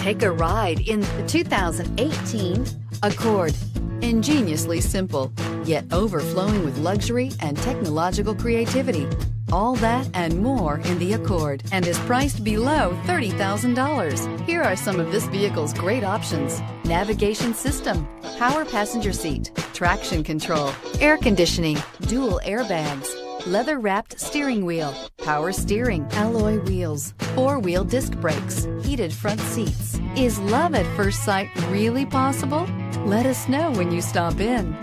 Take a ride in the 2018 Accord. Ingeniously simple, yet overflowing with luxury and technological creativity. All that and more in the Accord, and is priced below $30,000. Here are some of this vehicle's great options: navigation system, power passenger seat, traction control, air conditioning, dual airbags, leather-wrapped steering wheel, power steering, alloy wheels, four-wheel disc brakes, heated front seats. Is love at first sight really possible? Let us know when you stop in.